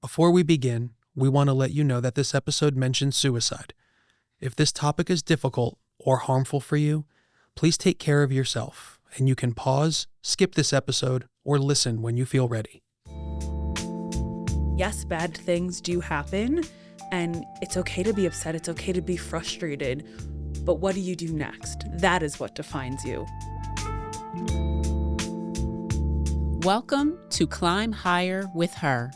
Before we begin, we want to let you know that this episode mentions suicide. If this topic is difficult or harmful for you, please take care of yourself, and you can pause, skip this episode, or listen when you feel ready. Yes, bad things do happen, and it's okay to be upset, it's okay to be frustrated, but what do you do next? That is what defines you. Welcome to Climb Higher with Her,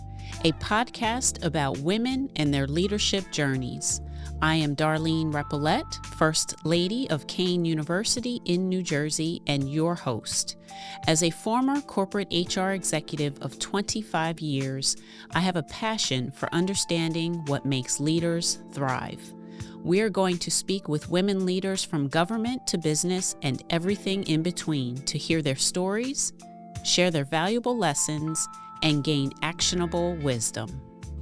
a podcast about women and their leadership journeys. I am Darlene Repollette, First Lady of Kean University in New Jersey, and your host. As a former corporate HR executive of 25 years, I have a passion for understanding what makes leaders thrive. We are going to speak with women leaders from government to business and everything in between to hear their stories, share their valuable lessons, and gain actionable wisdom.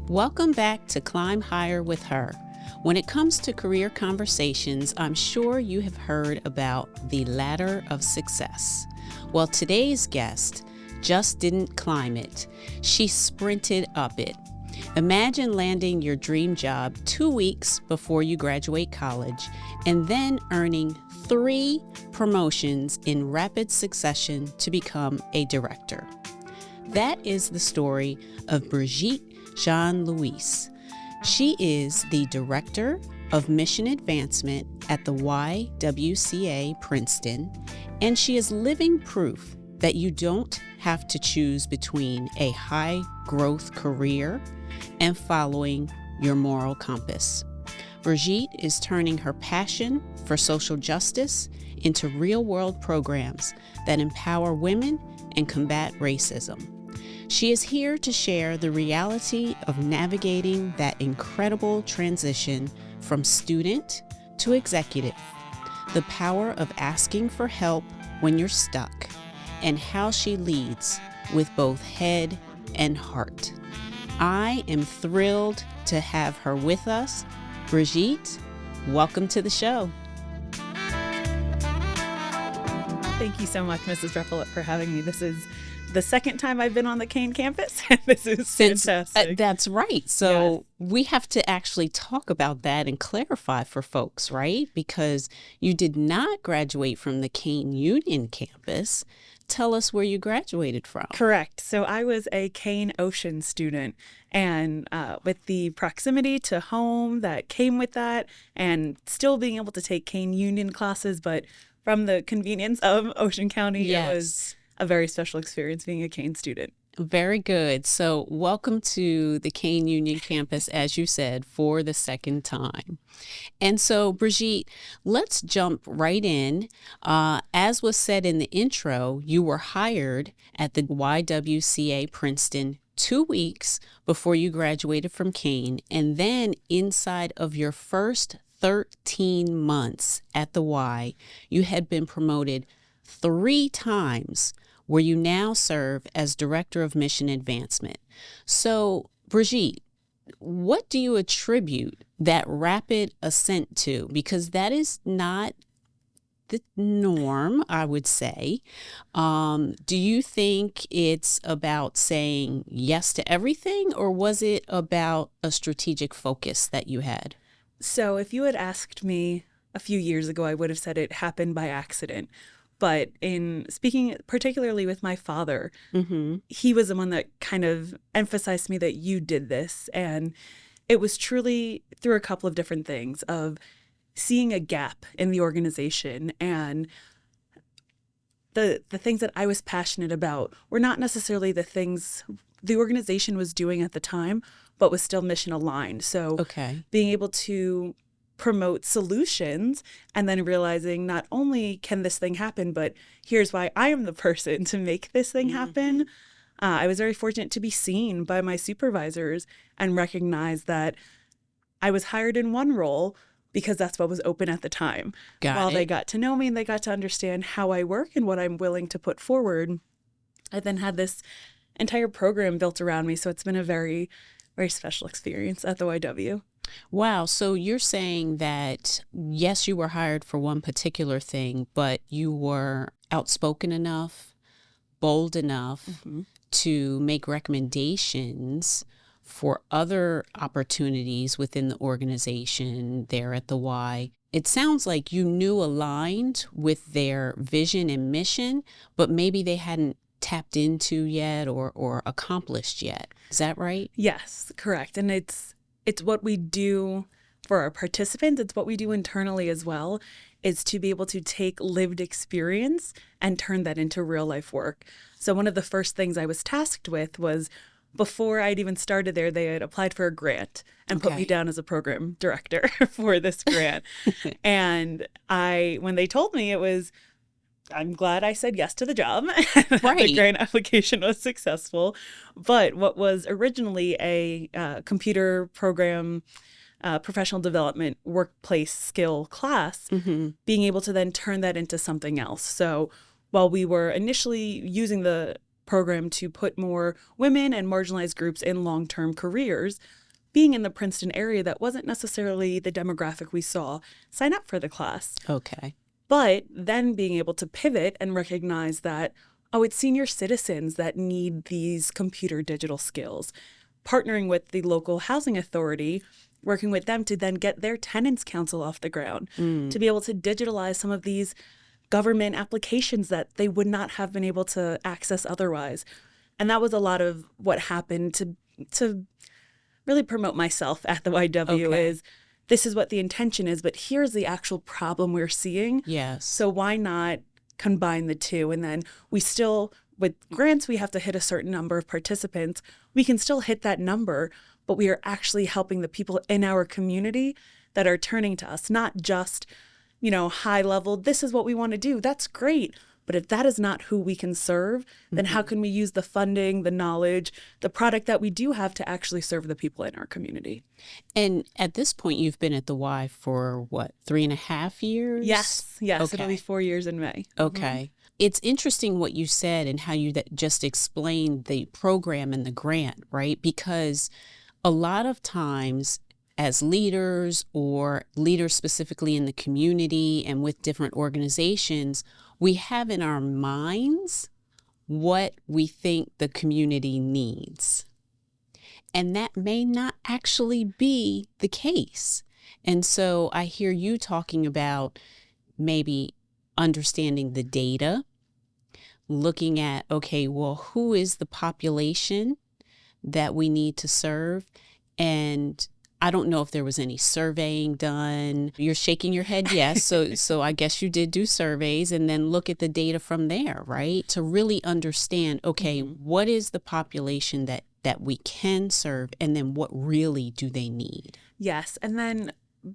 Welcome back to Climb Higher with Her. When it comes to career conversations, I'm sure you have heard about the ladder of success. Well, today's guest just didn't climb it. She sprinted up it. Imagine landing your dream job 2 weeks before you graduate college and then earning 3 promotions in rapid succession to become a director. That is the story of Brigitte Jean-Louis. She is the Director of Mission Advancement at the YWCA Princeton, and she is living proof that you don't have to choose between a high-growth career and following your moral compass. Brigitte is turning her passion for social justice into real-world programs that empower women and combat racism. She is here to share the reality of navigating that incredible transition from student to executive, the power of asking for help when you're stuck, and how she leads with both head and heart. I am thrilled to have her with us. Brigitte, welcome to the show. Thank you so much, Mrs. Repollette, for having me. This is the second time I've been on the Kean campus. This is fantastic. That's right. So we have to actually talk about that and clarify for folks, right? Because you did not graduate from the Kean Union campus. Tell us where you graduated from. Correct. So I was a Kean Ocean student, and with the proximity to home that came with that, and still being able to take Kean Union classes, but from the convenience of Ocean County, It was a very special experience being a Kean student. Very good. So welcome to the Kean Union campus, as you said, for the second time. And so, Brigitte, let's jump right in. As was said in the intro, you were hired at the YWCA Princeton 2 weeks before you graduated from Kean, and then inside of your first 13 months at the Y, you had been promoted 3 times, where you now serve as Director of Mission Advancement. So, Brigitte, what do you attribute that rapid ascent to? Because that is not the norm, I would say. Do you think it's about saying yes to everything, or was it about a strategic focus that you had? So if you had asked me a few years ago, I would have said it happened by accident. But in speaking particularly with my father, he was the one that kind of emphasized to me that you did this. And it was truly through a couple of different things of seeing a gap in the organization, and the things that I was passionate about were not necessarily the things the organization was doing at the time, but was still mission aligned. So being able to promote solutions and then realizing not only can this thing happen, but here's why I am the person to make this thing happen. I was very fortunate to be seen by my supervisors and recognize that I was hired in one role because that's what was open at the time. They got to know me and they got to understand how I work and what I'm willing to put forward, I then had this entire program built around me. So it's been a very, very special experience at the YW. Wow. So you're saying that, yes, you were hired for one particular thing, but you were outspoken enough, bold enough to make recommendations for other opportunities within the organization there at the Y, it sounds like you knew aligned with their vision and mission, but maybe they hadn't tapped into yet or accomplished yet. Is that right? Yes, correct. And it's what we do for our participants. It's what we do internally as well, is to be able to take lived experience and turn that into real life work. So one of the first things I was tasked with was, before I'd even started there, they had applied for a grant and put me down as a program director for this grant. And when they told me, I'm glad I said yes to the job. Right. The grant application was successful. But what was originally a computer program professional development workplace skill class, being able to then turn that into something else. So while we were initially using the program to put more women and marginalized groups in long-term careers, being in the Princeton area, that wasn't necessarily the demographic we saw sign up for the class. Okay. But then being able to pivot and recognize that, it's senior citizens that need these computer digital skills. Partnering with the local housing authority, working with them to then get their tenants council off the ground, to be able to digitalize some of these government applications that they would not have been able to access otherwise. And that was a lot of what happened to really promote myself at the YW is, this is what the intention is, but here's the actual problem we're seeing. Yes. So why not combine the two? And then we still, with grants, we have to hit a certain number of participants. We can still hit that number, but we are actually helping the people in our community that are turning to us, not just, high level, this is what we want to do. That's great. But if that is not who we can serve, then how can we use the funding, the knowledge, the product that we do have to actually serve the people in our community? And at this point, you've been at the Y for what, 3.5 years? Yes. Okay. It'll be 4 years in May. Okay. It's interesting what you said and how you just explained the program and the grant, right? Because a lot of times, as leaders or leaders specifically in the community and with different organizations, we have in our minds what we think the community needs. And that may not actually be the case. And so I hear you talking about maybe understanding the data, looking at, who is the population that we need to serve? And I don't know if there was any surveying done. You're shaking your head, yes. So I guess you did do surveys and then look at the data from there, right? To really understand, what is the population that we can serve, and then what really do they need? Yes. And then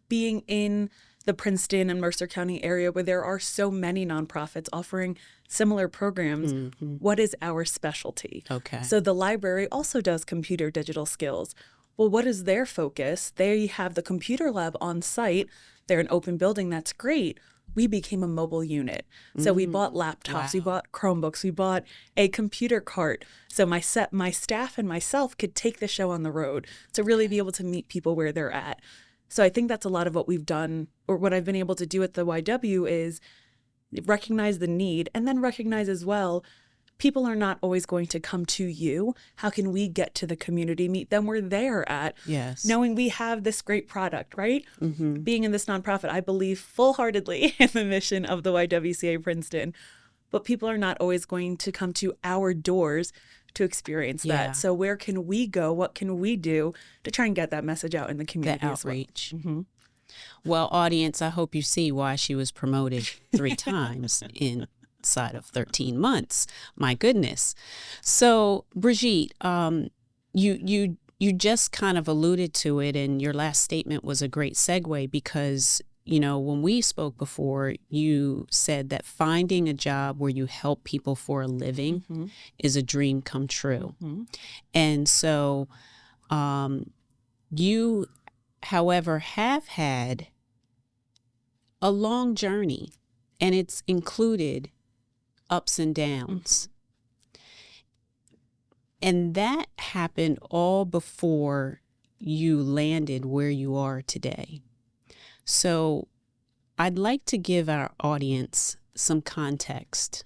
being in the Princeton and Mercer County area where there are so many nonprofits offering similar programs, what is our specialty? Okay. So the library also does computer digital skills. Well, what is their focus? They have the computer lab on site. They're an open building. That's great. We became a mobile unit. So we bought laptops, we bought Chromebooks, we bought a computer cart. So my staff and myself could take the show on the road to really be able to meet people where they're at. So I think that's a lot of what we've done, or what I've been able to do at the YW, is recognize the need, and then recognize as well, people are not always going to come to you. How can we get to the community, meet them where they're at? Yes. Knowing we have this great product, right? Being in this nonprofit, I believe full-heartedly in the mission of the YWCA Princeton, but people are not always going to come to our doors to experience that. So where can we go? What can we do to try and get that message out in the community? That outreach. Well, audience, I hope you see why she was promoted 3 times inside of 13 months. My goodness. So, Brigitte, you just kind of alluded to it, and your last statement was a great segue because, when we spoke before, you said that finding a job where you help people for a living is a dream come true. And so you, however, have had a long journey, and it's included ups and downs. And that happened all before you landed where you are today. So I'd like to give our audience some context.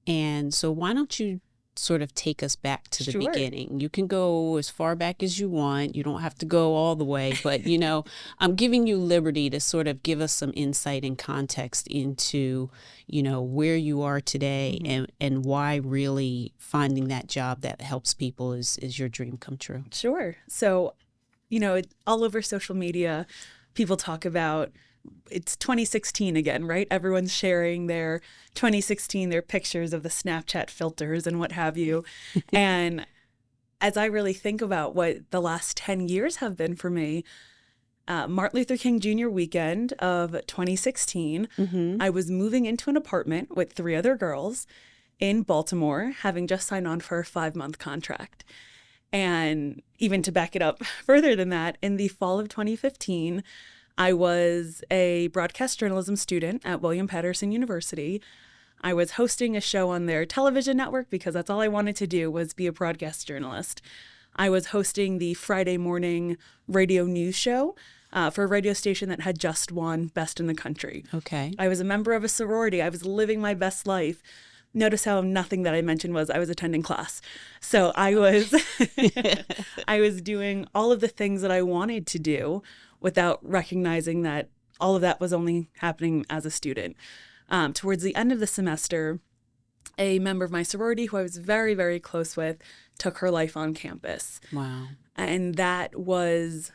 And so why don't you sort of take us back to the Sure. beginning. You can go as far back as you want. You don't have to go all the way, but I'm giving you liberty to sort of give us some insight and context into, where you are today and why really finding that job that helps people is your dream come true. Sure. So, all over social media, people talk about it's 2016 again, right? Everyone's sharing their 2016, their pictures of the Snapchat filters and what have you. And as I really think about what the last 10 years have been for me, Martin Luther King Jr. weekend of 2016, I was moving into an apartment with 3 other girls in Baltimore, having just signed on for a 5-month contract. And even to back it up further than that, in the fall of 2015, I was a broadcast journalism student at William Patterson University. I was hosting a show on their television network because that's all I wanted to do was be a broadcast journalist. I was hosting the Friday morning radio news show for a radio station that had just won Best in the Country. Okay. I was a member of a sorority. I was living my best life. Notice how nothing that I mentioned was I was attending class. So I was I was doing all of the things that I wanted to do without recognizing that all of that was only happening as a student. Towards the end of the semester, a member of my sorority who I was very, very close with took her life on campus. Wow. And that was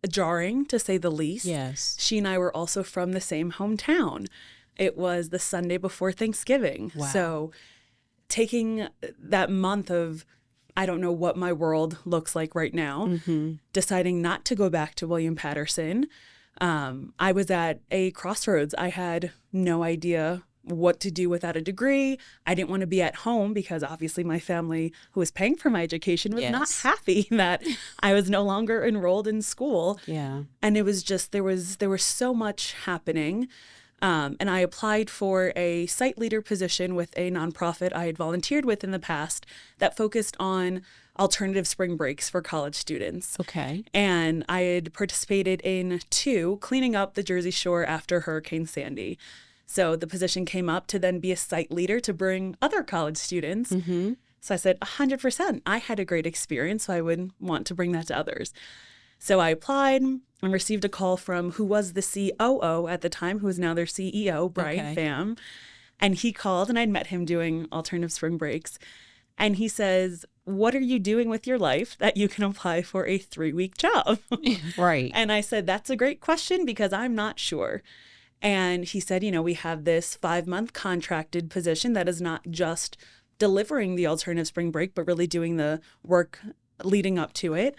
jarring, to say the least. Yes. She and I were also from the same hometown. It was the Sunday before Thanksgiving. Wow. So taking that month of, I don't know what my world looks like right now, deciding not to go back to William Patterson, I was at a crossroads. I had no idea what to do without a degree. I didn't want to be at home because obviously my family who was paying for my education was not happy that I was no longer enrolled in school. Yeah. And it was just, there was so much happening. And I applied for a site leader position with a nonprofit I had volunteered with in the past that focused on alternative spring breaks for college students. Okay. And I had participated in 2, cleaning up the Jersey Shore after Hurricane Sandy. So the position came up to then be a site leader to bring other college students. So I said, 100%. I had a great experience, so I would want to bring that to others. So I applied and received a call from who was the COO at the time, who is now their CEO, Brian Pham. And he called, and I'd met him doing alternative spring breaks. And he says, what are you doing with your life that you can apply for a 3-week job? Right. And I said, that's a great question because I'm not sure. And he said, we have this 5-month contracted position that is not just delivering the alternative spring break, but really doing the work leading up to it.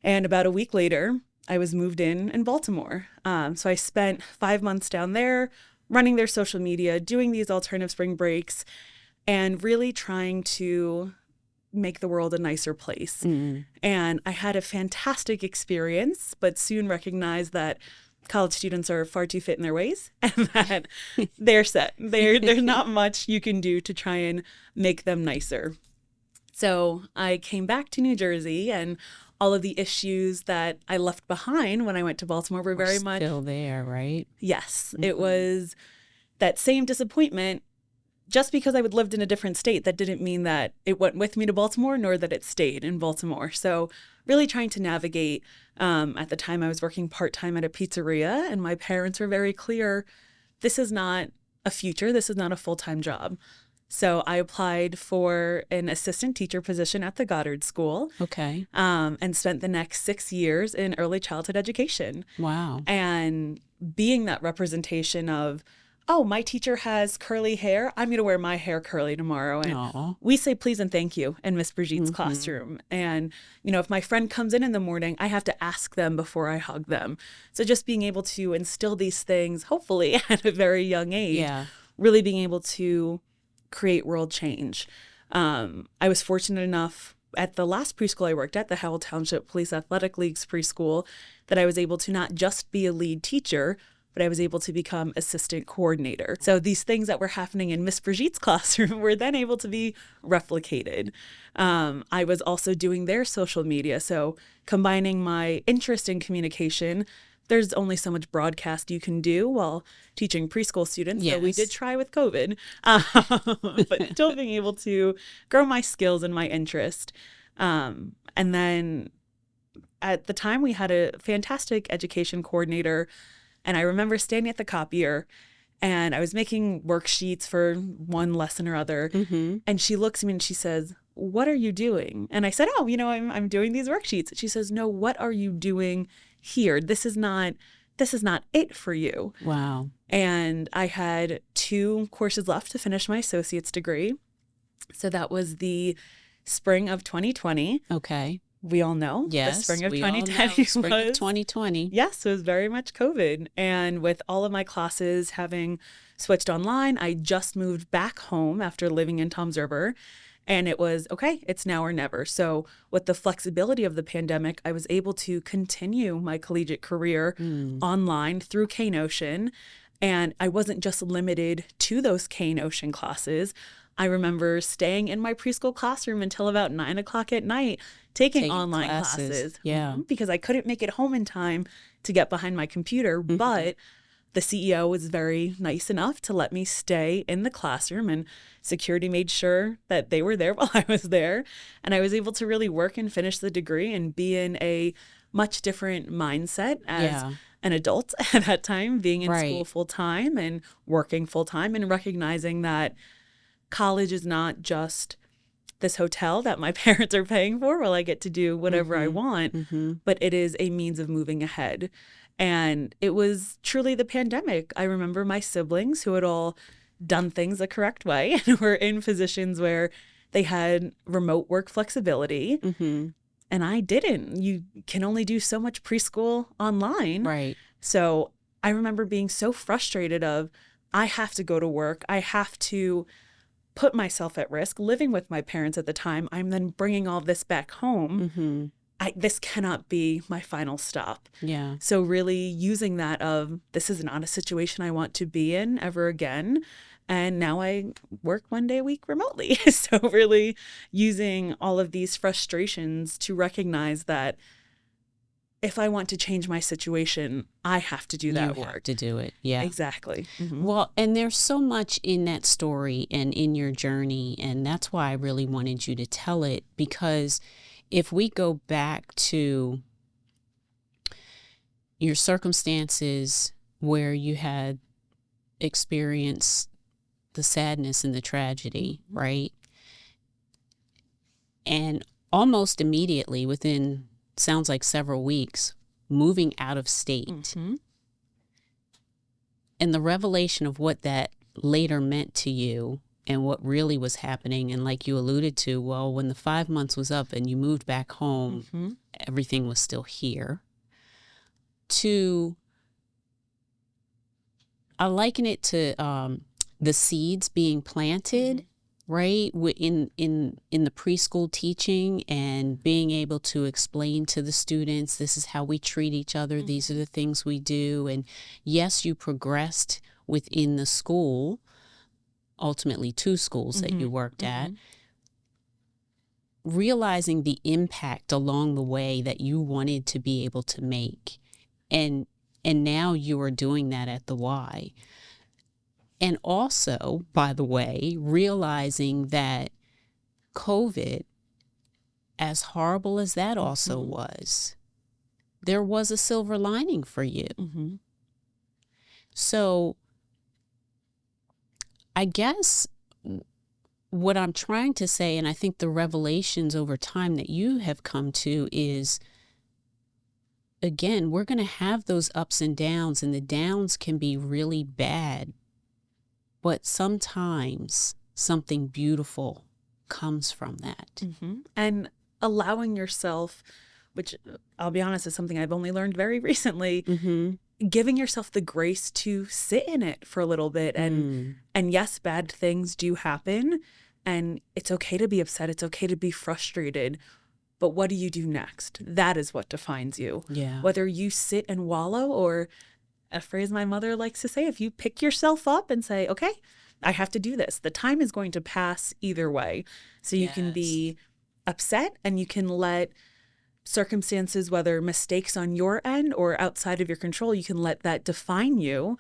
And about a week later, I was moved in Baltimore. So I spent 5 months down there running their social media, doing these alternative spring breaks, and really trying to make the world a nicer place. And I had a fantastic experience, but soon recognized that college students are far too fit in their ways and that they're set. There's not much you can do to try and make them nicer. So I came back to New Jersey, and all of the issues that I left behind when I went to Baltimore were very much still there, right? Yes. It was that same disappointment. Just because I had lived in a different state, that didn't mean that it went with me to Baltimore, nor that it stayed in Baltimore. So really trying to navigate. At the time, I was working part-time at a pizzeria, and my parents were very clear, this is not a future. This is not a full-time job. So I applied for an assistant teacher position at the Goddard School. Okay. And spent the next 6 years in early childhood education. Wow. And being that representation of, oh, my teacher has curly hair, I'm going to wear my hair curly tomorrow. And Aww. we say please and thank you in Miss Brigitte's classroom. And, if my friend comes in the morning, I have to ask them before I hug them. So just being able to instill these things, hopefully at a very young age, really being able to create world change. I was fortunate enough at the last preschool I worked at, the Howell Township Police Athletic League's preschool, that I was able to not just be a lead teacher, but I was able to become assistant coordinator. So these things that were happening in Miss Brigitte's classroom were then able to be replicated. I was also doing their social media. So combining my interest in communication, there's only so much broadcast you can do while teaching preschool students. Yes. So we did try with COVID, but still being able to grow my skills and my interest. And then at the time we had a fantastic education coordinator, and I remember standing at the copier and I was making worksheets for one lesson or other. And she looks at me and she says, "What are you doing?" And I said, "Oh, I'm doing these worksheets." She says, "No, what are you doing here? This is not it for you." Wow. And I had 2 courses left to finish my associate's degree. So that was the spring of 2020. Okay. We all know Yes, the spring of we all 2020 know. Spring of 2020. Yes, it was very much COVID. And with all of my classes having switched online, I just moved back home after living in Toms River. And it was, okay, it's now or never. So with the flexibility of the pandemic, I was able to continue my collegiate career online through Kean. And I wasn't just limited to those Kean classes. I remember staying in my preschool classroom until about 9 o'clock at night, taking online classes. Yeah. Because I couldn't make it home in time to get behind my computer. But the CEO was very nice enough to let me stay in the classroom, and security made sure that they were there while I was there. And I was able to really work and finish the degree and be in a much different mindset as an adult at that time, being in school full time and working full time, and recognizing that college is not just this hotel that my parents are paying for while I get to do whatever I want, but it is a means of moving ahead. And it was truly the pandemic. I remember my siblings who had all done things the correct way and were in positions where they had remote work flexibility. And I didn't. You can only do so much preschool online. Right. So I remember being so frustrated of, I have to go to work. I have to put myself at risk, living with my parents at the time. I'm then bringing all this back home. This cannot be my final stop. Yeah. So really using that of, this is not a situation I want to be in ever again. And now I work 1 day a week remotely. So really using all of these frustrations to recognize that if I want to change my situation, I have to do that You work. have to do it. Yeah. Exactly. Well, and there's so much in that story and in your journey, and that's why I really wanted you to tell it, because if we go back to your circumstances where you had experienced the sadness and the tragedy, right? And almost immediately, within, sounds like several weeks, moving out of state. And the revelation of what that later meant to you and what really was happening. And like you alluded to, well, when the 5 months was up and you moved back home, everything was still here. I liken it to the seeds being planted, right? In the preschool teaching, and being able to explain to the students, this is how we treat each other. These are the things we do. And yes, you progressed within the school, ultimately 2 schools that you worked at, realizing the impact along the way that you wanted to be able to make. And now you are doing that at the Y. And also, by the way, realizing that COVID, as horrible as that also was, there was a silver lining for you. So I guess what I'm trying to say, and I think the revelations over time that you have come to is, again, we're going to have those ups and downs, and the downs can be really bad. But sometimes something beautiful comes from that. And allowing yourself, which I'll be honest is something I've only learned very recently, giving yourself the grace to sit in it for a little bit. And yes, bad things do happen, and it's okay to be upset. It's okay to be frustrated. But what do you do next? That is what defines you. Yeah. Whether you sit and wallow, or a phrase my mother likes to say, if you pick yourself up and say, okay, I have to do this, the time is going to pass either way. So you can be upset, and you can let circumstances, whether mistakes on your end or outside of your control, you can let that define you,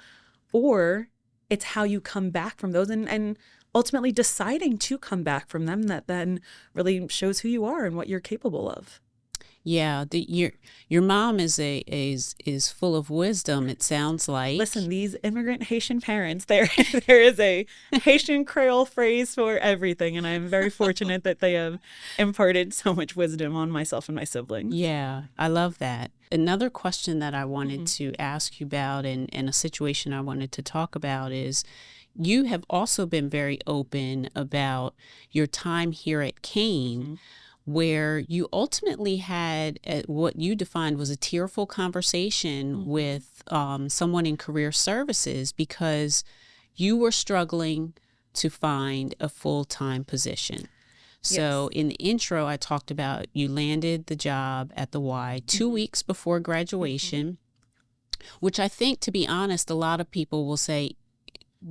or it's how you come back from those and ultimately deciding to come back from them that then really shows who you are and what you're capable of. Yeah, your mom is full of wisdom, it sounds like. Listen, these immigrant Haitian parents, there is a Haitian Creole phrase for everything, and I'm very fortunate that they have imparted so much wisdom on myself and my siblings. Yeah, I love that. Another question that I wanted to ask you about and a situation I wanted to talk about is you have also been very open about your time here at Kean, where you ultimately had what you defined was a tearful conversation with someone in career services because you were struggling to find a full-time position. So in the intro, I talked about you landed the job at the Y 2 weeks before graduation, which I think, to be honest, a lot of people will say,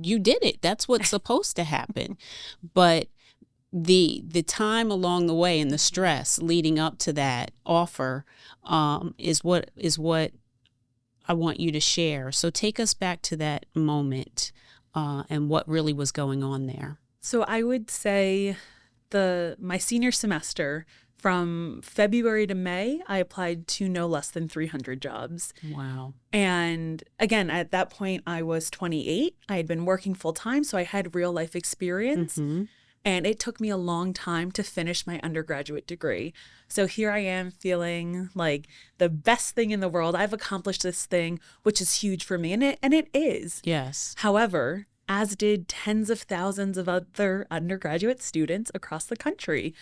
you did it. That's what's supposed to happen. But the time along the way and the stress leading up to that offer is what I want you to share. So take us back to that moment and what really was going on there. So I would say my senior semester, from February to May, I applied to no less than 300 jobs. Wow. And again, at that point, I was 28. I had been working full time, so I had real life experience. And it took me a long time to finish my undergraduate degree. So here I am feeling like the best thing in the world. I've accomplished this thing, which is huge for me. And it is. Yes. However, as did tens of thousands of other undergraduate students across the country.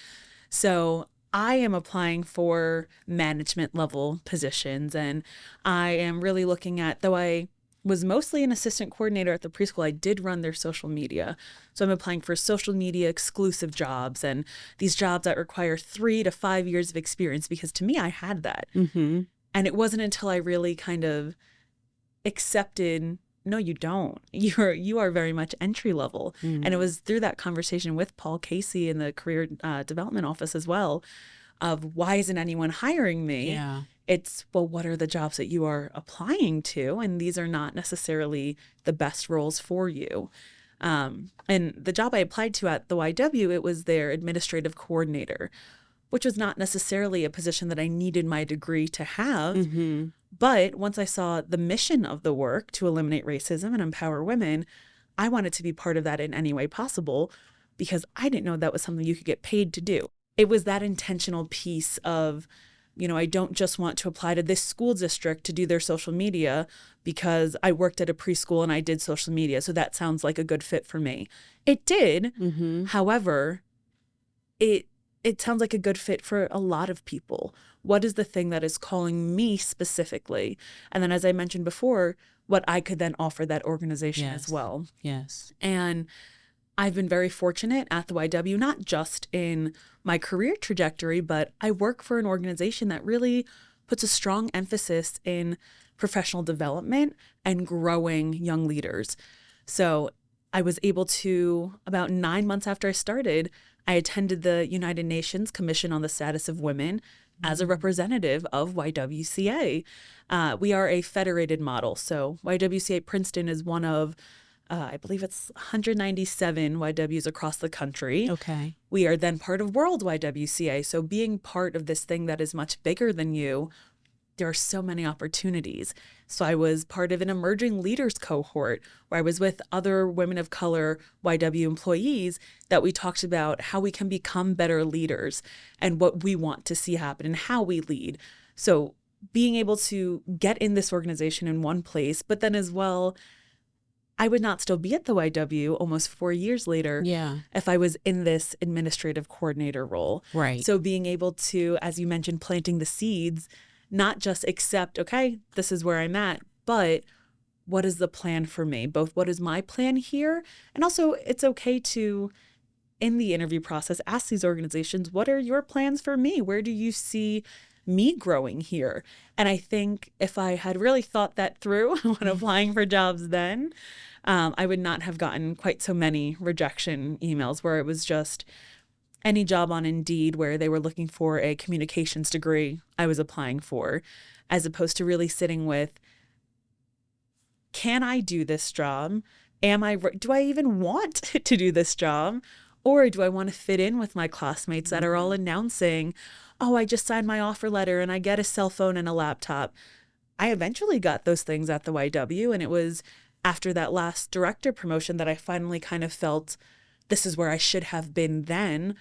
So I am applying for management level positions, and I am really looking at, though I was mostly an assistant coordinator at the preschool, I did run their social media. So I'm applying for social media exclusive jobs and these jobs that require 3 to 5 years of experience, because to me, I had that. And it wasn't until I really kind of accepted, no, you don't. You are very much entry level. And it was through that conversation with Paul Casey in the career development office as well, of why isn't anyone hiring me? Yeah. It's, well, what are the jobs that you are applying to? And these are not necessarily the best roles for you. And the job I applied to at the YW, it was their administrative coordinator, which was not necessarily a position that I needed my degree to have. But once I saw the mission of the work to eliminate racism and empower women, I wanted to be part of that in any way possible, because I didn't know that was something you could get paid to do. It was that intentional piece of, I don't just want to apply to this school district to do their social media because I worked at a preschool and I did social media, so that sounds like a good fit for me. It did. However, it sounds like a good fit for a lot of people. What is the thing that is calling me specifically? And then, as I mentioned before, what I could then offer that organization as well. Yes. And I've been very fortunate at the YW, not just in my career trajectory, but I work for an organization that really puts a strong emphasis in professional development and growing young leaders. So I was able to, about 9 months after I started, I attended the United Nations Commission on the Status of Women as a representative of YWCA. We are a federated model. So YWCA Princeton is one of, I believe it's 197 YWs across the country. Okay. We are then part of World YWCA. So being part of this thing that is much bigger than you, there are so many opportunities. So I was part of an emerging leaders cohort where I was with other women of color YW employees that we talked about how we can become better leaders and what we want to see happen and how we lead. So being able to get in this organization in one place, but then as well, I would not still be at the YW almost 4 years later if I was in this administrative coordinator role. Right. So being able to, as you mentioned, planting the seeds, not just accept, okay, this is where I'm at, but what is the plan for me? Both what is my plan here? And also it's okay to, in the interview process, ask these organizations, what are your plans for me? Where do you see me growing here? And I think if I had really thought that through when applying for jobs then, I would not have gotten quite so many rejection emails where it was just, any job on Indeed where they were looking for a communications degree, I was applying for, as opposed to really sitting with, can I do this job? Do I even want to do this job? Or do I want to fit in with my classmates that are all announcing, oh, I just signed my offer letter and I get a cell phone and a laptop. I eventually got those things at the YW, and it was after that last director promotion that I finally kind of felt this is where I should have been then.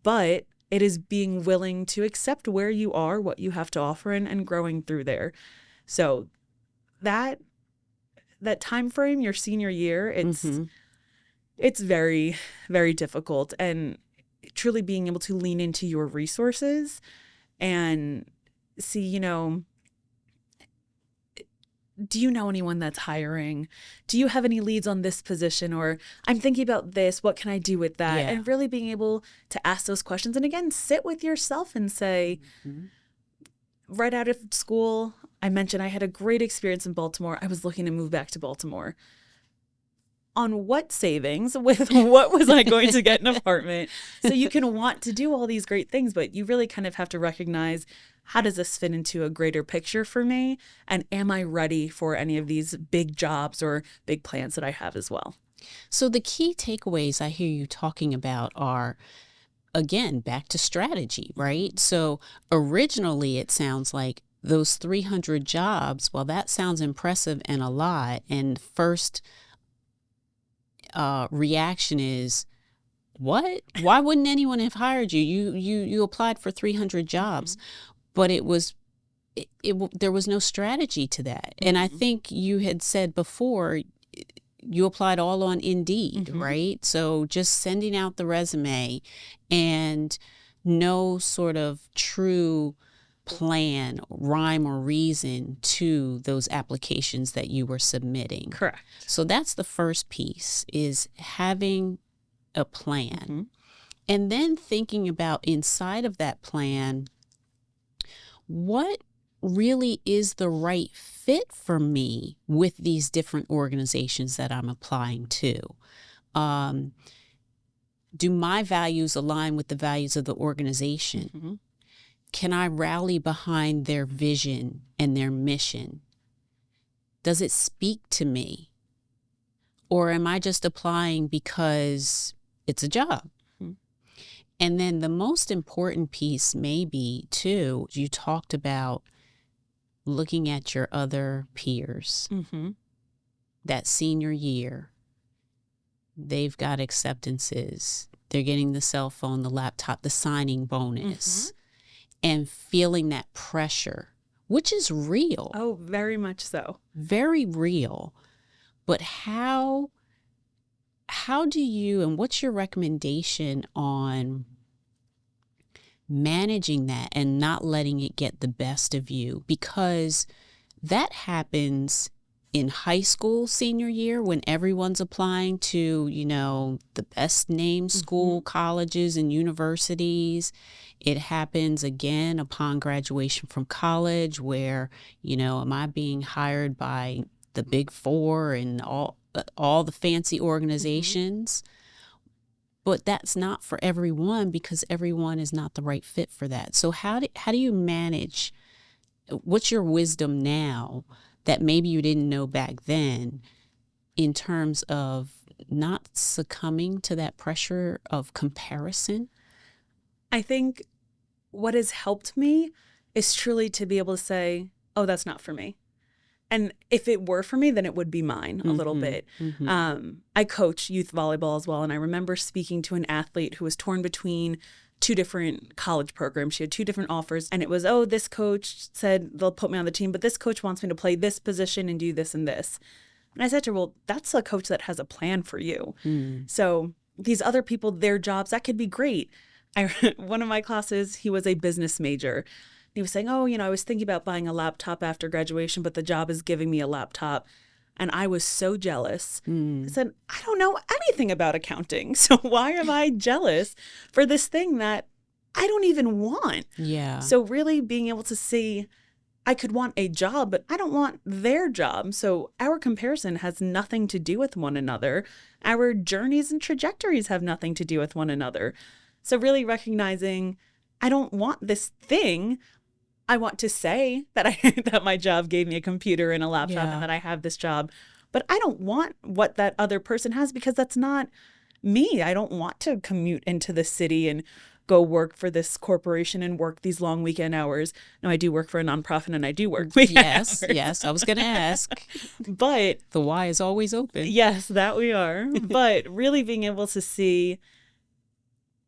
But it is being willing to accept where you are, what you have to offer, and growing through there. So that time frame, your senior year, it's very, very difficult. And truly being able to lean into your resources and see, do you know anyone that's hiring? Do you have any leads on this position? Or I'm thinking about this. What can I do with that? Yeah. And really being able to ask those questions. And again, sit with yourself and say, right out of school, I mentioned I had a great experience in Baltimore. I was looking to move back to Baltimore. On what savings, with what was I going to get an apartment? So you can want to do all these great things, but you really kind of have to recognize, how does this fit into a greater picture for me? And am I ready for any of these big jobs or big plans that I have as well? So the key takeaways I hear you talking about are, again, back to strategy, right? So originally it sounds like those 300 jobs, well, that sounds impressive and a lot. And first reaction is, what? Why wouldn't anyone have hired you? You applied for 300 jobs, but there was no strategy to that. And I think you had said before, you applied all on Indeed, right? So just sending out the resume and no sort of true plan, rhyme or reason to those applications that you were submitting. Correct. So that's the first piece, is having a plan. And then thinking about inside of that plan, what really is the right fit for me with these different organizations that I'm applying to? Do my values align with the values of the organization? Can I rally behind their vision and their mission? Does it speak to me? Or am I just applying because it's a job? And then the most important piece maybe, too, you talked about looking at your other peers. That senior year, they've got acceptances. They're getting the cell phone, the laptop, the signing bonus. And feeling that pressure, which is real. Oh, very much so. Very real. But how do you, and what's your recommendation on managing that and not letting it get the best of you? Because that happens in high school senior year when everyone's applying to, the best named school, colleges and universities. It happens again upon graduation from college where, am I being hired by the Big Four and all the fancy organizations? But that's not for everyone, because everyone is not the right fit for that. So how do you manage? What's your wisdom now that maybe you didn't know back then in terms of not succumbing to that pressure of comparison? I think what has helped me is truly to be able to say, oh, that's not for me. And if it were for me, then it would be mine a little bit. I coach youth volleyball as well. And I remember speaking to an athlete who was torn between 2 different college programs. She had 2 different offers. And it was, oh, this coach said they'll put me on the team, but this coach wants me to play this position and do this and this. And I said to her, well, that's a coach that has a plan for you. So these other people, their jobs, that could be great. One of my classes, he was a business major. He was saying, oh, I was thinking about buying a laptop after graduation, but the job is giving me a laptop. And I was so jealous. I said, I don't know anything about accounting. So why am I jealous for this thing that I don't even want? Yeah. So really being able to see, I could want a job, but I don't want their job. So our comparison has nothing to do with one another. Our journeys and trajectories have nothing to do with one another. So really recognizing I don't want this thing. I want to say that that my job gave me a computer and a laptop and that I have this job, but I don't want what that other person has because that's not me. I don't want to commute into the city and go work for this corporation and work these long weekend hours. No, I do work for a nonprofit and I do work weekend hours. Yes, I was going to ask. But the Y is always open. Yes, that we are. But really being able to see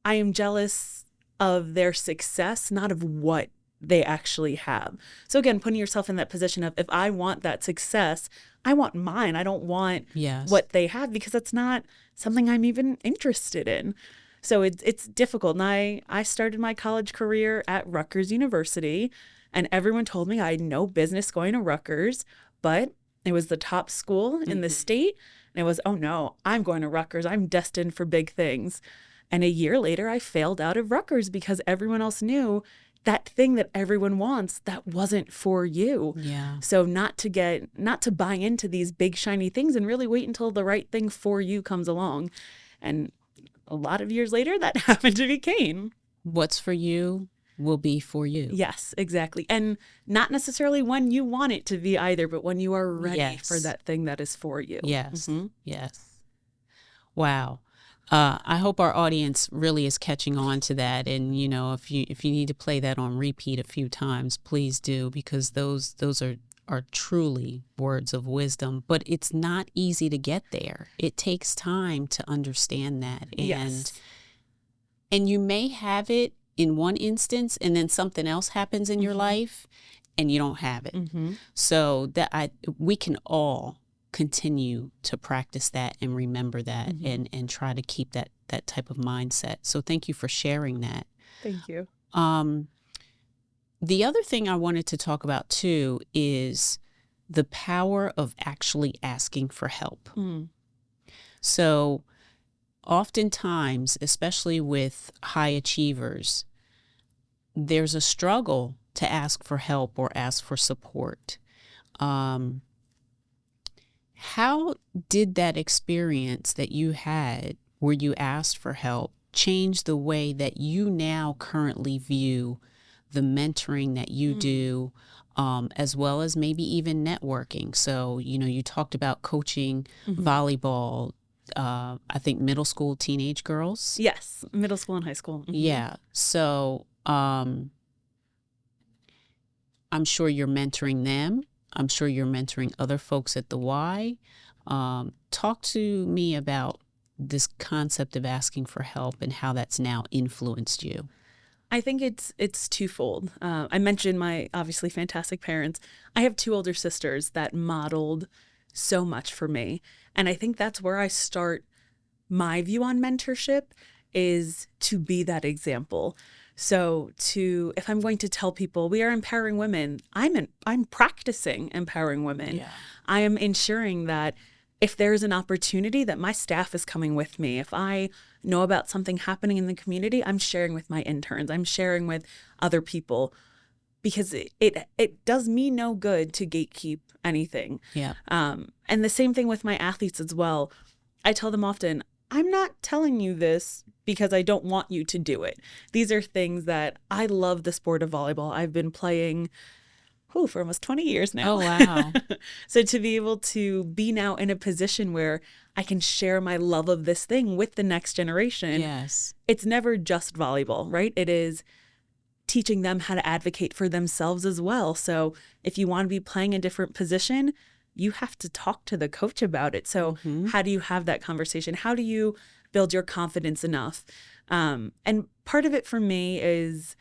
I am jealous of their success, not of what they actually have. So again, putting yourself in that position of if I want that success, I want mine. I don't want what they have because that's not something I'm even interested in. So it's difficult. And I started my college career at Rutgers University, and everyone told me I had no business going to Rutgers, but it was the top school in the state. And it was, oh no, I'm going to Rutgers. I'm destined for big things. And a year later, I failed out of Rutgers because everyone else knew that thing that everyone wants, that wasn't for you. Yeah. So not to buy into these big shiny things and really wait until the right thing for you comes along. And a lot of years later, that happened to be Kean. What's for you will be for you. Yes, exactly. And not necessarily when you want it to be either, but when you are ready for that thing that is for you. Yes. Mm-hmm. Yes. Wow. I hope our audience really is catching on to that. And, you know, if you need to play that on repeat a few times, please do, because those are truly words of wisdom. But it's not easy to get there. It takes time to understand that. And you may have it in one instance and then something else happens in your life and you don't have it. So that we can all continue to practice that and remember that and try to keep that type of mindset. So thank you for sharing that. Thank you. The other thing I wanted to talk about too is the power of actually asking for help. So oftentimes, especially with high achievers, there's a struggle to ask for help or ask for support. How did that experience that you had where you asked for help change the way that you now currently view the mentoring that you do, as well as maybe even networking? So, you know, you talked about coaching volleyball, I think middle school, teenage girls. Yes, middle school and high school. Yeah. So I'm sure you're mentoring them. I'm sure you're mentoring other folks at the Y. Talk to me about this concept of asking for help and how that's now influenced you. I think it's twofold. I mentioned my obviously fantastic parents. I have two older sisters that modeled so much for me. And I think that's where I start my view on mentorship, is to be that example. So if I'm going to tell people we are empowering women, I'm practicing empowering women. Yeah. I am ensuring that if there's an opportunity, that my staff is coming with me. If I know about something happening in the community, I'm sharing with my interns. I'm sharing with other people, because it does me no good to gatekeep anything. Yeah. And the same thing with my athletes as well. I tell them often, I'm not telling you this because I don't want you to do it. These are things that I love the sport of volleyball. I've been playing for almost 20 years now. Oh, wow. So to be able to be now in a position where I can share my love of this thing with the next generation. Yes. It's never just volleyball, right? It is teaching them how to advocate for themselves as well. So if you want to be playing a different position, you have to talk to the coach about it. So how do you have that conversation? How do you build your confidence enough? And part of it for me is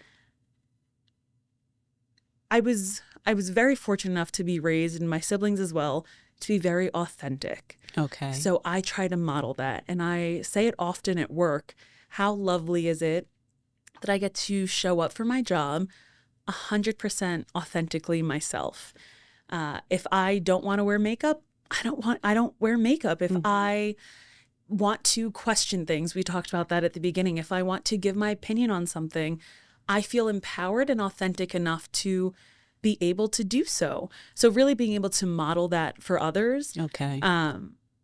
I was very fortunate enough to be raised, and my siblings as well, to be very authentic. Okay. So I try to model that. And I say it often at work. How lovely is it that I get to show up for my job 100% authentically myself? If I don't want to wear makeup, I don't wear makeup. If I want to question things, we talked about that at the beginning. If I want to give my opinion on something, I feel empowered and authentic enough to be able to do so. So really being able to model that for others. Okay.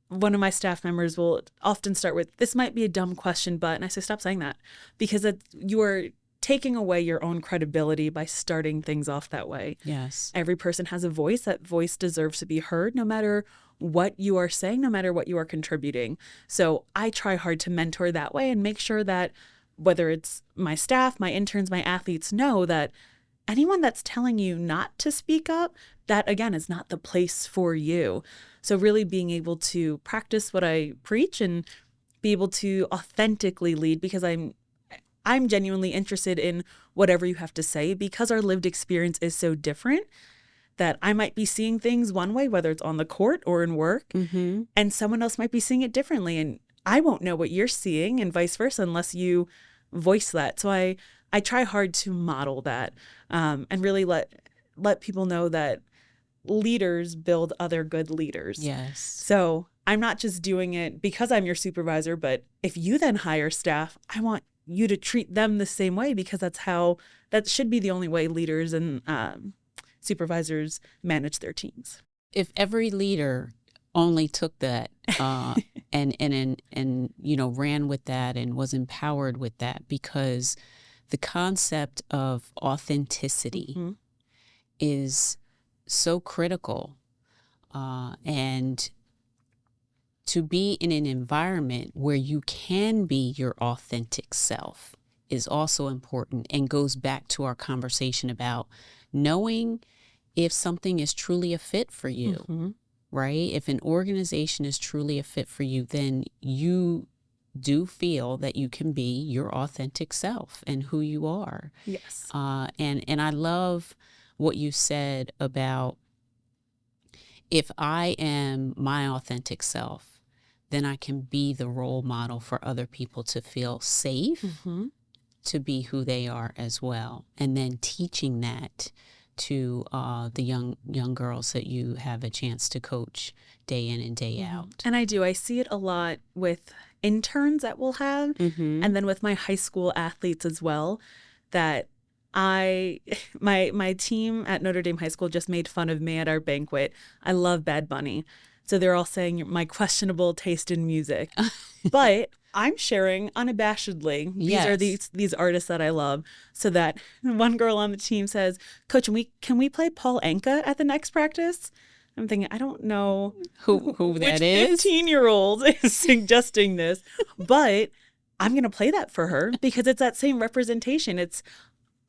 one of my staff members will often start with, "This might be a dumb question, but," and I say, "Stop saying that," because you are taking away your own credibility by starting things off that way. Yes. Every person has a voice. That voice deserves to be heard, no matter what you are saying, no matter what you are contributing. So I try hard to mentor that way and make sure that whether it's my staff, my interns, my athletes, know that anyone that's telling you not to speak up, that again is not the place for you. So really being able to practice what I preach and be able to authentically lead, because I'm genuinely interested in whatever you have to say, because our lived experience is so different, that I might be seeing things one way, whether it's on the court or in work, and someone else might be seeing it differently. And I won't know what you're seeing and vice versa unless you voice that. So I try hard to model that, and really let people know that leaders build other good leaders. Yes. So I'm not just doing it because I'm your supervisor, but if you then hire staff, I want you to treat them the same way, because that should be the only way leaders and supervisors manage their teams. If every leader only took that and ran with that and was empowered with that, because the concept of authenticity is so critical, and to be in an environment where you can be your authentic self is also important, and goes back to our conversation about knowing if something is truly a fit for you, right? If an organization is truly a fit for you, then you do feel that you can be your authentic self and who you are. Yes. And I love what you said about, if I am my authentic self, then I can be the role model for other people to feel safe, to be who they are as well. And then teaching that to the young girls that you have a chance to coach day in and day out. And I see it a lot with interns that we'll have, and then with my high school athletes as well, that my team at Notre Dame High School just made fun of me at our banquet. I love Bad Bunny. So they're all saying my questionable taste in music. But I'm sharing unabashedly. These are these artists that I love. So that one girl on the team says, "Coach, can we play Paul Anka at the next practice?" I'm thinking, I don't know who that is. Which 15-year-old is suggesting this, but I'm going to play that for her because it's that same representation. It's,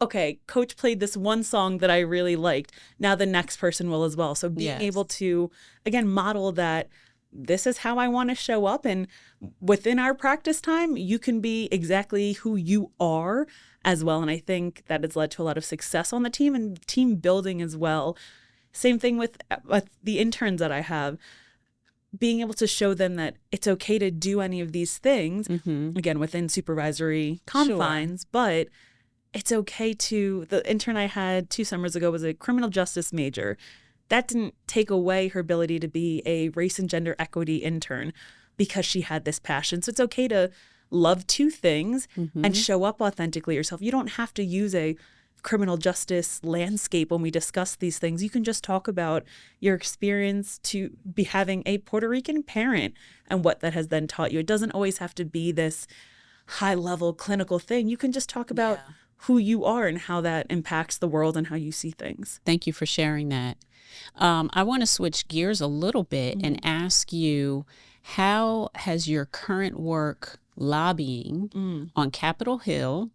okay, Coach played this one song that I really liked. Now the next person will as well. So being able to, again, model that this is how I want to show up. And within our practice time, you can be exactly who you are as well. And I think that has led to a lot of success on the team and team building as well. Same thing with the interns that I have. Being able to show them that it's okay to do any of these things, again, within supervisory confines, but it's okay to, the intern I had 2 summers ago was a criminal justice major. That didn't take away her ability to be a race and gender equity intern because she had this passion. So it's okay to love 2 things and show up authentically yourself. You don't have to use a criminal justice landscape when we discuss these things. You can just talk about your experience to be having a Puerto Rican parent and what that has then taught you. It doesn't always have to be this high-level clinical thing. You can just talk about who you are and how that impacts the world and how you see things. Thank you for sharing that. I want to switch gears a little bit and ask you, how has your current work lobbying on Capitol Hill,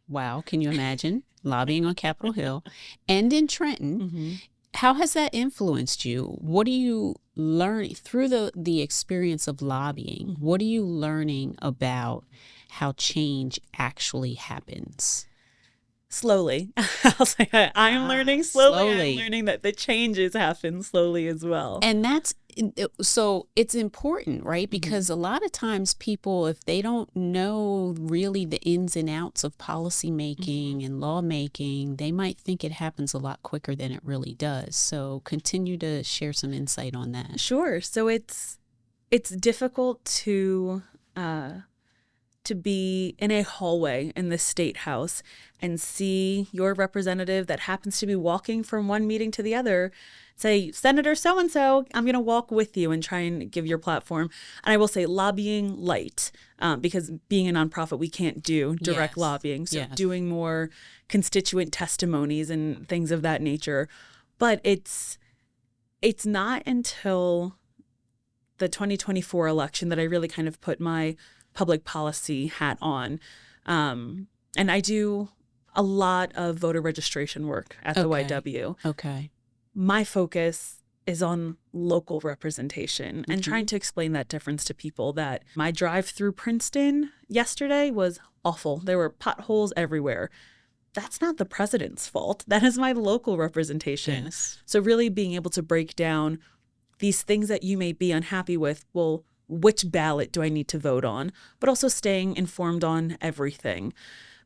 wow, can you imagine? Lobbying on Capitol Hill and in Trenton, how has that influenced you? What are you learning through the experience of lobbying? What are you learning about how change actually happens? Slowly. I'll say I'm learning slowly. I'm learning that the changes happen slowly as well. And so it's important, right? Because a lot of times people, if they don't know really the ins and outs of policy making and lawmaking, they might think it happens a lot quicker than it really does. So continue to share some insight on that. Sure. So it's difficult to to be in a hallway in the state house and see your representative that happens to be walking from one meeting to the other say, Senator so-and-so, I'm going to walk with you and try and give your platform. And I will say lobbying light, because being a nonprofit, we can't do direct lobbying. So doing more constituent testimonies and things of that nature. But it's not until the 2024 election that I really kind of put my public policy hat on. And I do a lot of voter registration work at the YW. Okay. My focus is on local representation and trying to explain that difference to people. That my drive through Princeton yesterday was awful. There were potholes everywhere. That's not the president's fault. That is my local representation. Yes. So really being able to break down these things that you may be unhappy with, well, which ballot do I need to vote on? But also staying informed on everything.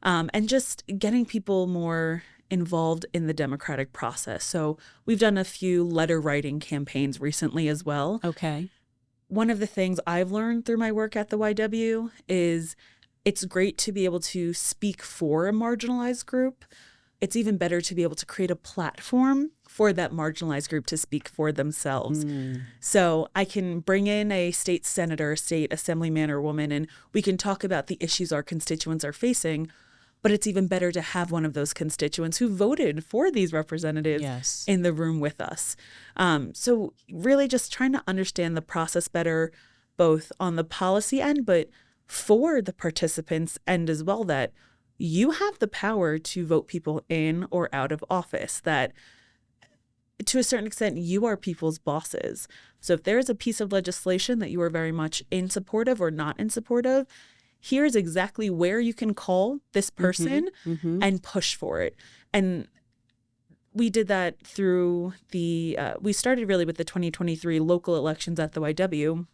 And just getting people more involved in the democratic process. So we've done a few letter writing campaigns recently as well. Okay. One of the things I've learned through my work at the YW is it's great to be able to speak for a marginalized group. It's even better to be able to create a platform for that marginalized group to speak for themselves. So I can bring in a state senator, state assemblyman or woman, and we can talk about the issues our constituents are facing. But it's even better to have one of those constituents who voted for these representatives in the room with us. So really just trying to understand the process better, both on the policy end, but for the participants end as well, that you have the power to vote people in or out of office, that to a certain extent, you are people's bosses. So if there is a piece of legislation that you are very much in support of or not in support of, here's exactly where you can call this person and push for it. And we did that through we started really with the 2023 local elections at the YW,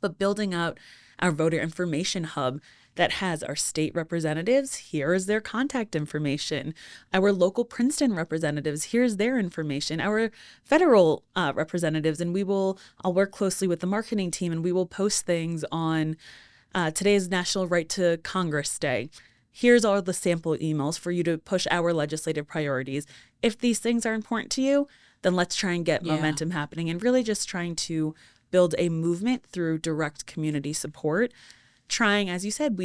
but building out our voter information hub that has our state representatives, here is their contact information. Our local Princeton representatives, here's their information. Our federal representatives, and I'll work closely with the marketing team, and we will post things on today is National Right to Congress Day. Here's all the sample emails for you to push our legislative priorities. If these things are important to you, then let's try and get momentum happening, and really just trying to build a movement through direct community support. Trying, as you said,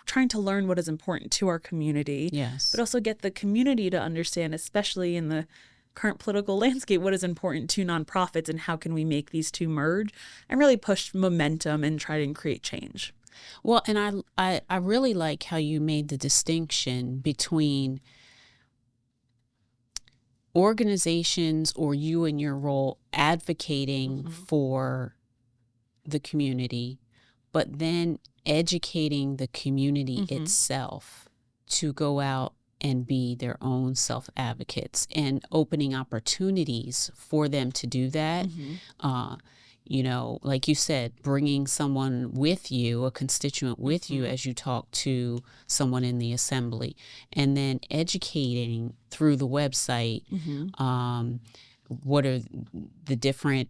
trying to learn what is important to our community, but also get the community to understand, especially in the current political landscape, what is important to nonprofits and how can we make these two merge and really push momentum and try to create change. Well, and I really like how you made the distinction between organizations or you in your role advocating for the community, but then educating the community itself to go out and be their own self-advocates and opening opportunities for them to do that. Like you said, bringing someone with you, a constituent with you as you talk to someone in the assembly, and then educating through the website what are the different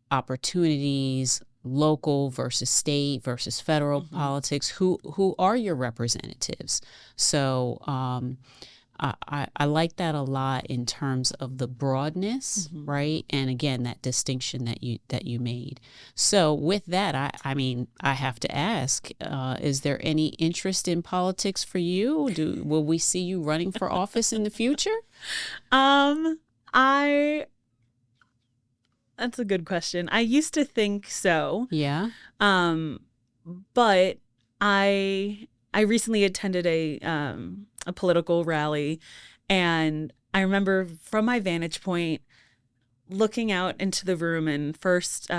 opportunities, local versus state versus federal politics, who are your representatives. So I like that a lot in terms of the broadness, right? And again, that distinction that you made. So with that, I have to ask, is there any interest in politics for you? Will we see you running for office in the future? That's a good question. I used to think so. Yeah. But I recently attended a political rally, and I remember from my vantage point looking out into the room, and first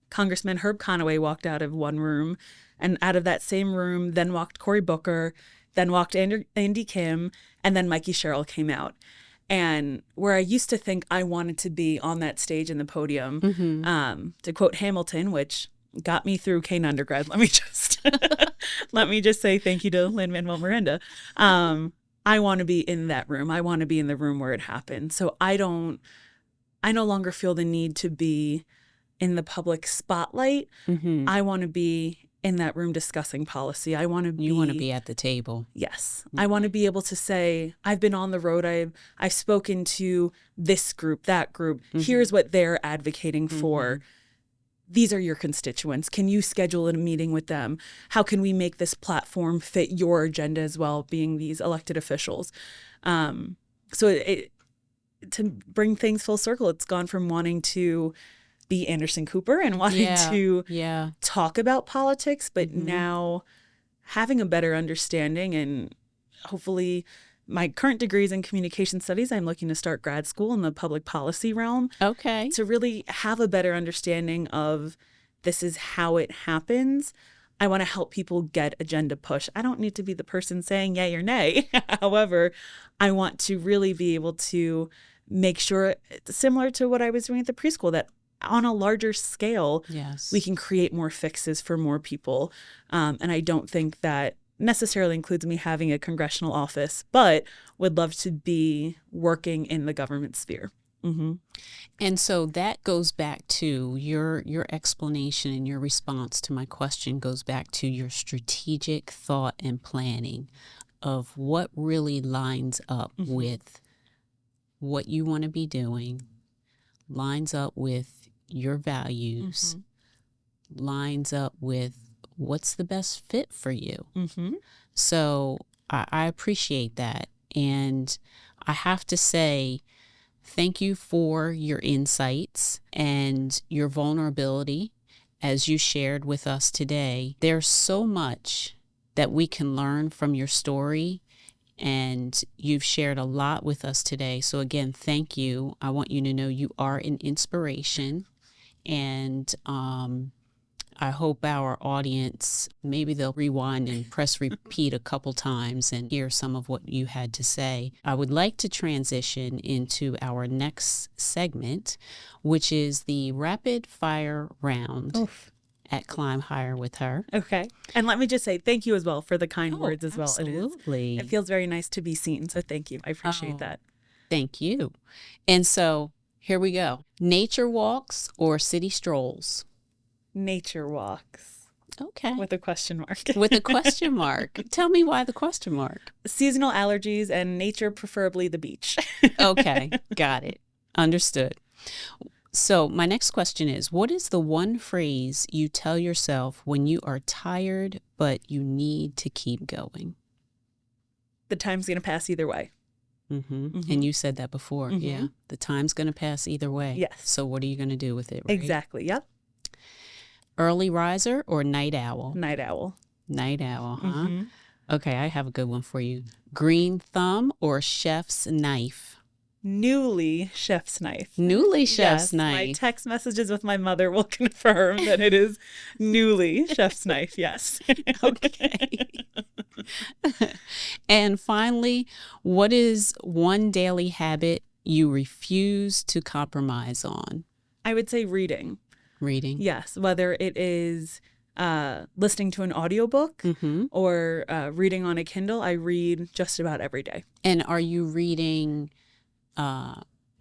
Congressman Herb Conaway walked out of one room, and out of that same room then walked Cory Booker, then walked Andy Kim, and then Mikey Sherrill came out. And where I used to think I wanted to be on that stage in the podium, to quote Hamilton, which got me through Kean undergrad. Let me just say thank you to Lin-Manuel Miranda. I want to be in that room. I want to be in the room where it happened. So I no longer feel the need to be in the public spotlight. I want to be in that room discussing policy. I want to be. You want to be at the table. Yes. I want to be able to say, I've been on the road. I've spoken to this group, that group. Here's what they're advocating for. These are your constituents. Can you schedule a meeting with them? How can we make this platform fit your agenda as well, being these elected officials? So to bring things full circle, it's gone from wanting to be Anderson Cooper and wanting to talk about politics, but now having a better understanding, and hopefully my current degree is in communication studies. I'm looking to start grad school in the public policy realm. Okay. To really have a better understanding of this is how it happens. I want to help people get agenda push. I don't need to be the person saying yay or nay. However, I want to really be able to make sure, similar to what I was doing at the preschool, that on a larger scale, we can create more fixes for more people. And I don't think that necessarily includes me having a congressional office, but would love to be working in the government sphere. And so that goes back to your explanation, and your response to my question goes back to your strategic thought and planning of what really lines up with what you want to be doing, lines up with your values, lines up with what's the best fit for you. So I appreciate that. And I have to say, thank you for your insights and your vulnerability as you shared with us today. There's so much that we can learn from your story, and you've shared a lot with us today. So again, thank you. I want you to know you are an inspiration, and I hope our audience, maybe they'll rewind and press repeat a couple times and hear some of what you had to say. I would like to transition into our next segment, which is the rapid fire round at Climb Higher with Her. Okay. And let me just say thank you as well for the kind words as well. Absolutely. It feels very nice to be seen. So thank you. I appreciate that. Thank you. And so here we go. Nature walks or city strolls? Nature walks. Okay. With a question mark. With a question mark. Tell me why the question mark. Seasonal allergies and nature, preferably the beach. Okay. Got it. Understood. So my next question is, what is the one phrase you tell yourself when you are tired, but you need to keep going? The time's going to pass either way. And you said that before. Yeah. The time's going to pass either way. Yes. So what are you going to do with it? Right? Exactly. Yep. Early riser or night owl? Night owl. Night owl, huh? Okay, I have a good one for you. Green thumb or chef's knife? Newly chef's knife. Newly chef's knife. My text messages with my mother will confirm that it is newly chef's knife. Yes. Okay. And finally, what is one daily habit you refuse to compromise on? I would say reading. Reading. Yes, whether it is listening to an audiobook or reading on a Kindle, I read just about every day. And are you reading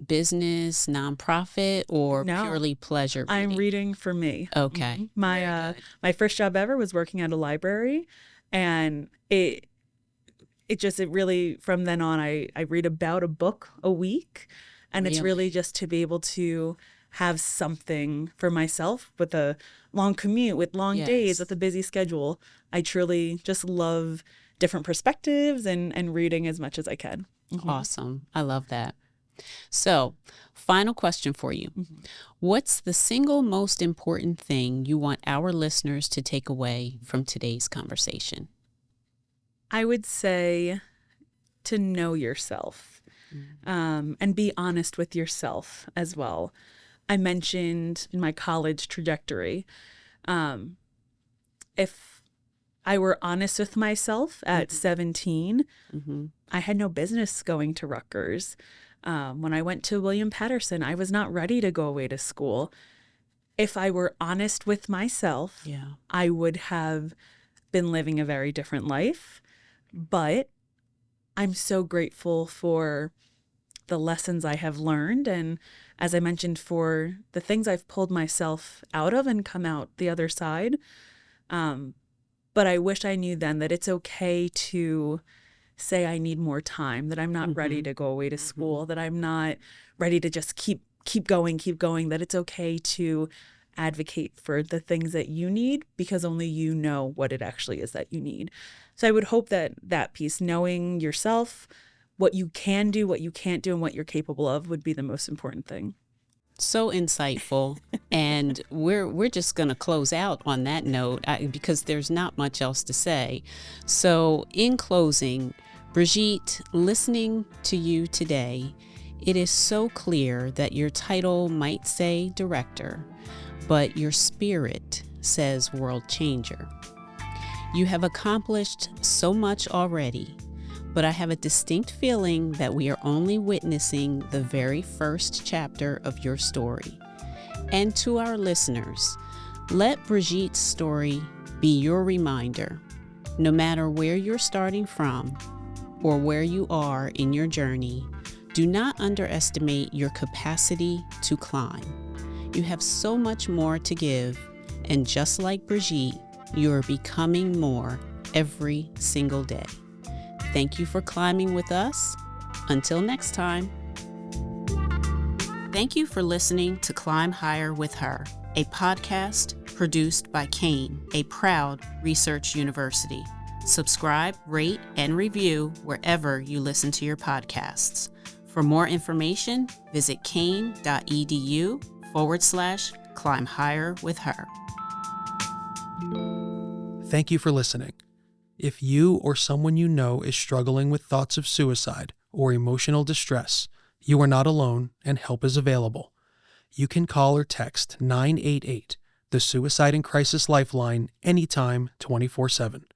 business, nonprofit, or purely pleasure reading? I'm reading for me. Okay. My first job ever was working at a library, and it really, from then on, I read about a book a week, and it's really just to be able to have something for myself with a long commute, with long days, with a busy schedule. I truly just love different perspectives and reading as much as I can. Awesome. I love that. So, final question for you. What's the single most important thing you want our listeners to take away from today's conversation? I would say to know yourself and be honest with yourself as well. I mentioned in my college trajectory, if I were honest with myself at 17, I had no business going to Rutgers. When I went to William Patterson, I was not ready to go away to school. If I were honest with myself, I would have been living a very different life. But I'm so grateful for the lessons I have learned, and as I mentioned, for the things I've pulled myself out of and come out the other side. But I wish I knew then that it's okay to say I need more time, that I'm not ready to go away to school, that I'm not ready to just keep going, that it's okay to advocate for the things that you need because only you know what it actually is that you need. So I would hope that that piece, knowing yourself, what you can do, what you can't do, and what you're capable of would be the most important thing. So insightful. And we're just going to close out on that note because there's not much else to say. So in closing, Brigitte, listening to you today, it is so clear that your title might say director, but your spirit says world changer. You have accomplished so much already, but I have a distinct feeling that we are only witnessing the very first chapter of your story. And to our listeners, let Brigitte's story be your reminder, no matter where you're starting from or where you are in your journey, do not underestimate your capacity to climb. You have so much more to give, and just like Brigitte, you are becoming more every single day. Thank you for climbing with us. Until next time. Thank you for listening to Climb Higher with Her, a podcast produced by Kean, a proud research university. Subscribe, rate, and review wherever you listen to your podcasts. For more information, visit kean.edu/Climb Higher with Her. Thank you for listening. If you or someone you know is struggling with thoughts of suicide or emotional distress, you are not alone and help is available. You can call or text 988, the Suicide and Crisis Lifeline, anytime, 24/7.